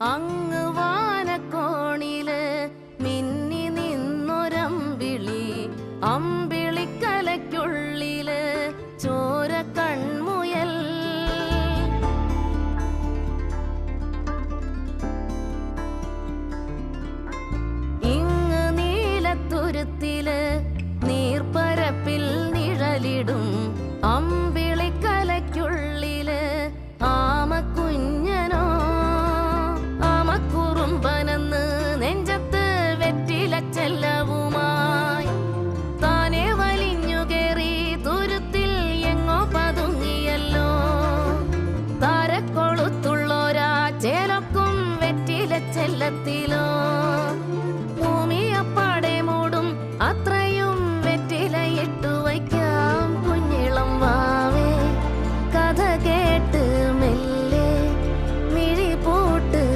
അങ്ങ് വാനക്കോണില് മിന്നി നിന്നൊരമ്പിളി, അമ്പിളിക്കലയ്ക്കുള്ളില് ചോര കൺമുയൽ. ഇങ്ങ് നീലത്തുരുത്തില് നീർപ്പരപ്പിൽ നിഴലിടും അമ്പിളിക്കലയ്ക്കുള്ളില് ആമക്കുഞ്ഞനോ. ആമക്കുറുമ്പനെന്ന് നെഞ്ചത്ത് വെറ്റിലച്ചെല്ലവുമായി താനെ വലിഞ്ഞു കേറി തുരുത്തിൽ എങ്ങോ പതുങ്ങിയല്ലോ. താരക്കൊളുത്തുള്ളോരാ ചേലൊക്കും വെറ്റിലച്ചെല്ലത്തിലോ.